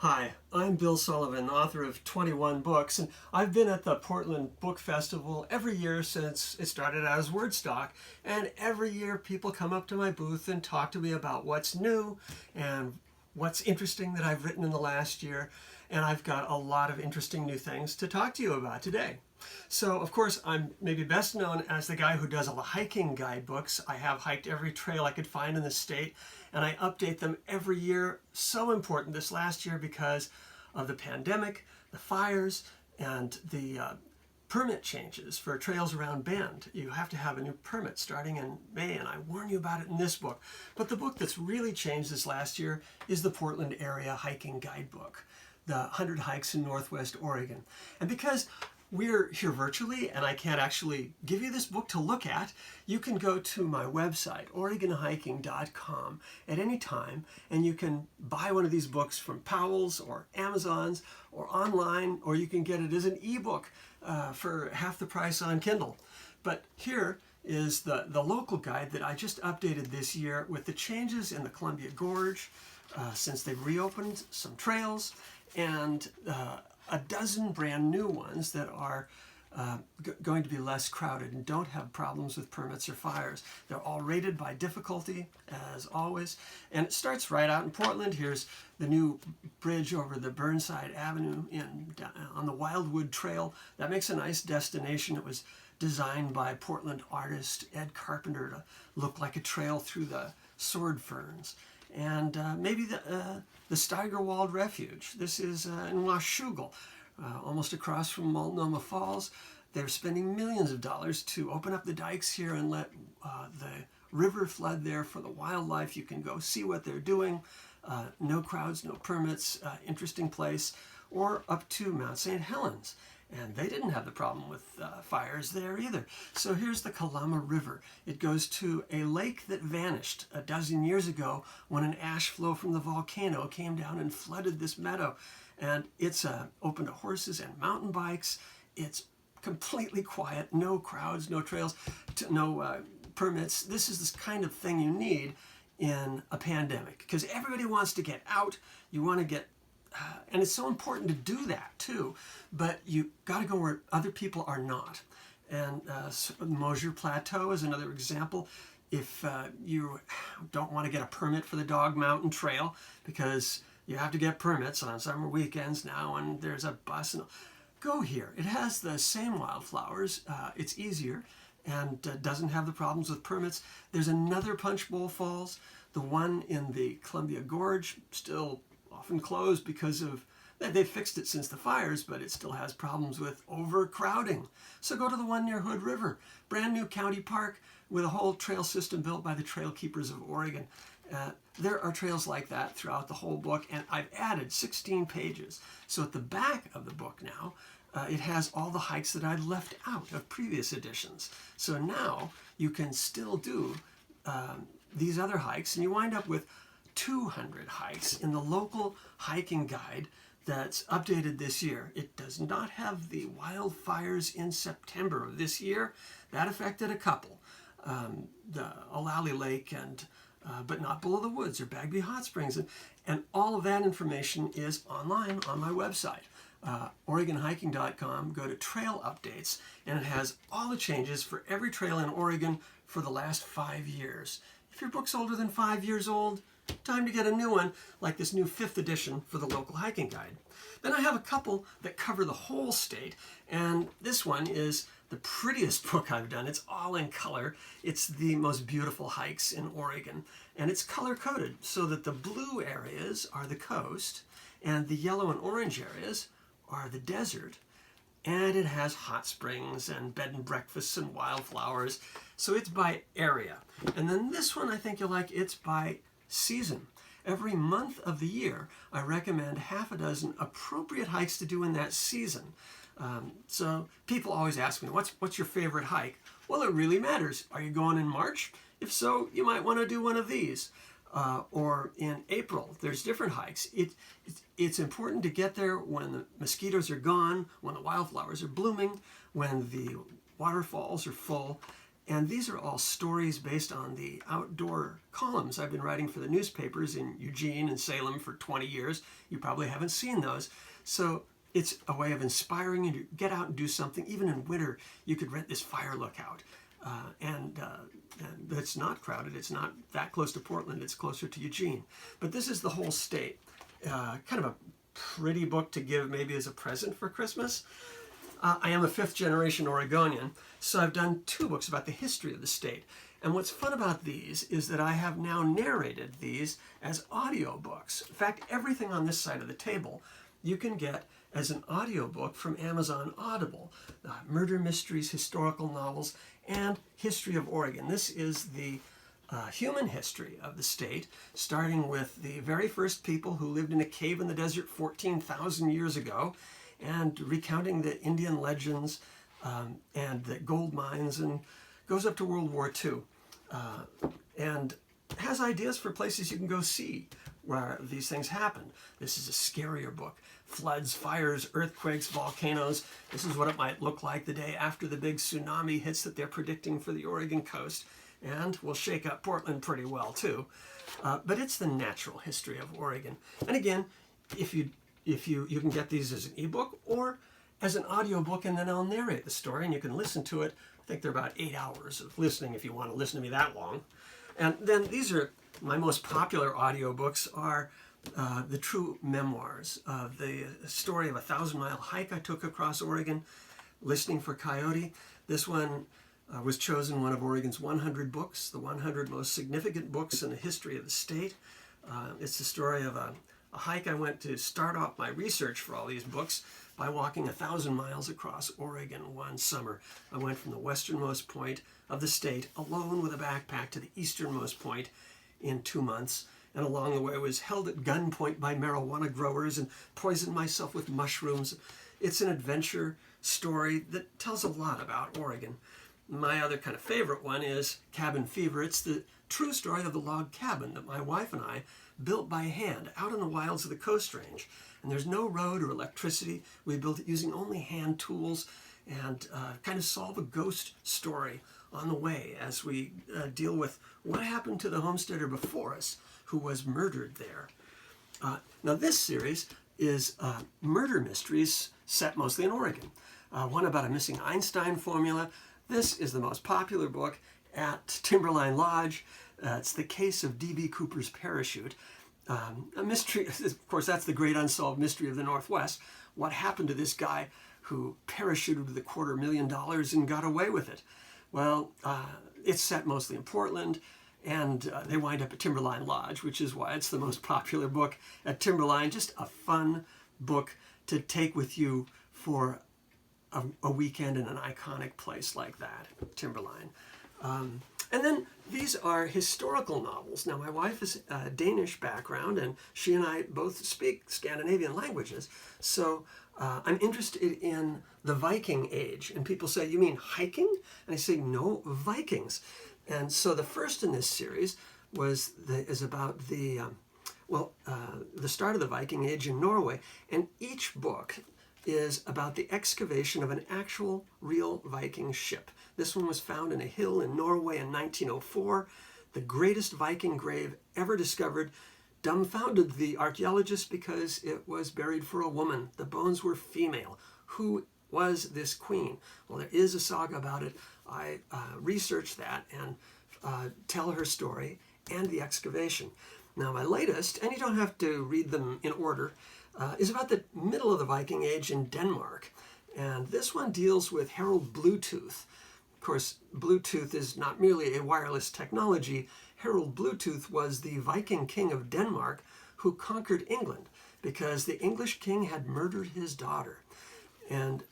Hi, I'm Bill Sullivan, author of 21 books, and I've been at the Portland Book Festival every year since it started out as Wordstock. And every year people come up to my booth and talk to me about what's new and what's interesting that I've written in the last year. And I've got a lot of interesting new things to talk to you about today. So, of course, I'm maybe best known as the guy who does all the hiking guidebooks. I have hiked every trail I could find in the state, and I update them every year. So important this last year because of the pandemic, the fires, and the permit changes for trails around Bend. You have to have a new permit starting in May, and I warn you about it in this book. But the book that's really changed this last year is the Portland Area Hiking Guidebook, the 100 Hikes in Northwest Oregon. And because we're here virtually and I can't actually give you this book to look at, you can go to my website, OregonHiking.com, at any time, and you can buy one of these books from Powell's or Amazon's or online, or you can get it as an ebook for half the price on Kindle. But here is the local guide that I just updated this year with the changes in the Columbia Gorge since they've reopened some trails, and a dozen brand new ones that are going to be less crowded and don't have problems with permits or fires. They're all rated by difficulty, as always. And it starts right out in Portland. Here's the new bridge over the Burnside Avenue on the Wildwood Trail. That makes a nice destination. It was designed by Portland artist Ed Carpenter to look like a trail through the sword ferns. And maybe the Steigerwald Refuge. This is in Washougal, almost across from Multnomah Falls. They're spending millions of dollars to open up the dikes here and let the river flood there for the wildlife. You can go see what they're doing. No crowds, no permits, interesting place. Or up to Mount St. Helens. And they didn't have the problem with fires there either. So here's the Kalama River. It goes to a lake that vanished a dozen years ago when an ash flow from the volcano came down and flooded this meadow. And it's open to horses and mountain bikes. It's completely quiet, no crowds, no trails, no permits. This is this kind of thing you need in a pandemic because everybody wants to get out. You want to get and it's so important to do that too, but you got to go where other people are not. And Mosier Plateau is another example. If you don't want to get a permit for the Dog Mountain Trail because you have to get permits on summer weekends now and there's a bus, go here. It has the same wildflowers. It's easier and doesn't have the problems with permits. There's another Punch Bowl Falls, the one in the Columbia Gorge, still often closed because of, they've fixed it since the fires, but it still has problems with overcrowding. So go to the one near Hood River, brand new county park with a whole trail system built by the Trail Keepers of Oregon. There are trails like that throughout the whole book, and I've added 16 pages. So at the back of the book now, it has all the hikes that I'd left out of previous editions. So now you can still do these other hikes, and you wind up with 200 hikes in the local hiking guide that's updated this year. It does not have the wildfires in September of this year. That affected a couple, the Olally Lake and but not Below the Woods or Bagby Hot Springs. And all of that information is online on my website, OregonHiking.com. Go to Trail Updates, and it has all the changes for every trail in Oregon for the last 5 years. If your book's older than 5 years old, time to get a new one, like this new 5th edition for the local hiking guide. Then I have a couple that cover the whole state, and this one is the prettiest book I've done. It's all in color. It's the most beautiful hikes in Oregon, and it's color-coded so that the blue areas are the coast, and the yellow and orange areas are the desert, and it has hot springs and bed and breakfasts and wildflowers, so it's by area. And then this one I think you'll like, it's by season. Every month of the year, I recommend half a dozen appropriate hikes to do in that season. So people always ask me, what's your favorite hike? Well, it really matters. Are you going in March? If so, you might want to do one of these. Or in April, there's different hikes. It's important to get there when the mosquitoes are gone, when the wildflowers are blooming, when the waterfalls are full, And these are all stories based on the outdoor columns I've been writing for the newspapers in Eugene and Salem for 20 years. You probably haven't seen those. So it's a way of inspiring you to get out and do something. Even in winter, you could rent this fire lookout. And it's not crowded. It's not that close to Portland. It's closer to Eugene. But this is the whole state. Kind of a pretty book to give maybe as a present for Christmas. I am a fifth generation Oregonian, so I've done 2 books about the history of the state. And what's fun about these is that I have now narrated these as audiobooks. In fact, everything on this side of the table you can get as an audiobook from Amazon Audible. Murder mysteries, historical novels, and history of Oregon. This is the human history of the state, starting with the very first people who lived in a cave in the desert 14,000 years ago, and recounting the Indian legends and the gold mines, and goes up to World War II. And has ideas for places you can go see where these things happened. This is a scarier book. Floods, fires, earthquakes, volcanoes. This is what it might look like the day after the big tsunami hits that they're predicting for the Oregon coast, and will shake up Portland pretty well too. But it's the natural history of Oregon. And again, if you can get these as an ebook or as an audiobook, and then I'll narrate the story and you can listen to it. I think they're about 8 hours of listening if you want to listen to me that long. And then these are my most popular audiobooks are the true memoirs of the story of a 1,000-mile hike I took across Oregon, listening for coyote. This one was chosen one of Oregon's 100 books, the 100 most significant books in the history of the state. It's the story of a hike I went to start off my research for all these books by walking 1,000 miles across Oregon one summer. I went from the westernmost point of the state alone with a backpack to the easternmost point in 2 months. And along the way I was held at gunpoint by marijuana growers and poisoned myself with mushrooms. It's an adventure story that tells a lot about Oregon. My other kind of favorite one is Cabin Fever. It's the true story of the log cabin that my wife and I built by hand out in the wilds of the Coast Range. And there's no road or electricity. We built it using only hand tools and kind of solve a ghost story on the way as we deal with what happened to the homesteader before us who was murdered there. Now this series is murder mysteries set mostly in Oregon. One about a missing Einstein formula. This is the most popular book at Timberline Lodge. It's the case of D.B. Cooper's parachute. A mystery, of course, that's the great unsolved mystery of the Northwest. What happened to this guy who parachuted with $250,000 and got away with it? Well, it's set mostly in Portland, and they wind up at Timberline Lodge, which is why it's the most popular book at Timberline. Just a fun book to take with you for a weekend in an iconic place like that, Timberline. And then these are historical novels. Now, my wife is a Danish background, and she and I both speak Scandinavian languages. So I'm interested in the Viking age. And people say, you mean hiking? And I say, no, Vikings. And so the first in this series is about the start of the Viking age in Norway. And each book is about the excavation of an actual real Viking ship. This one was found in a hill in Norway in 1904, the greatest Viking grave ever discovered, dumbfounded the archaeologists because it was buried for a woman. The bones were female. Who was this queen? Well, there is a saga about it. I researched that and tell her story and the excavation. Now, my latest, and you don't have to read them in order, is about the middle of the Viking Age in Denmark. And this one deals with Harold Bluetooth. Of course, Bluetooth is not merely a wireless technology. Harold Bluetooth was the Viking king of Denmark who conquered England because the English king had murdered his daughter. And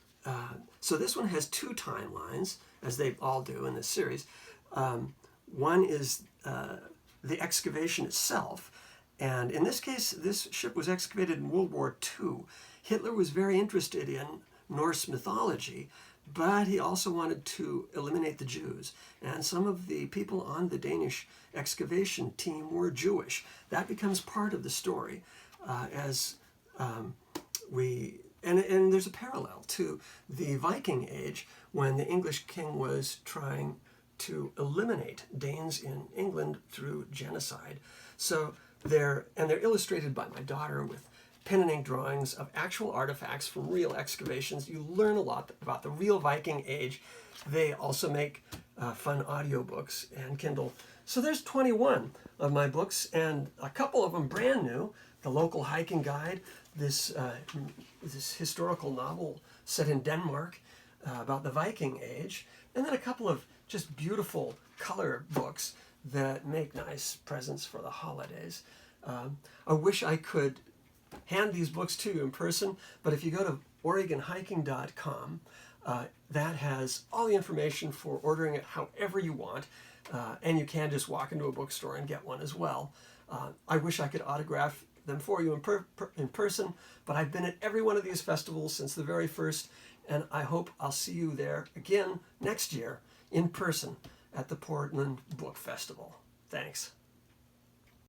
so this one has 2 timelines, as they all do in this series. One is the excavation itself. And in this case, this ship was excavated in World War II. Hitler was very interested in Norse mythology, but he also wanted to eliminate the Jews. And some of the people on the Danish excavation team were Jewish. That becomes part of the story and there's a parallel to the Viking Age when the English king was trying to eliminate Danes in England through genocide. So they're illustrated by my daughter with pen and ink drawings of actual artifacts from real excavations. You learn a lot about the real Viking age. They also make fun audiobooks and Kindle. So there's 21 of my books, and a couple of them brand new. The Local Hiking Guide, this historical novel set in Denmark about the Viking age, and then a couple of just beautiful color books that make nice presents for the holidays. I wish I could hand these books to you in person, but if you go to OregonHiking.com, that has all the information for ordering it however you want, and you can just walk into a bookstore and get one as well. I wish I could autograph them for you in person, but I've been at every one of these festivals since the very first, and I hope I'll see you there again next year in person at the Portland Book Festival. Thanks.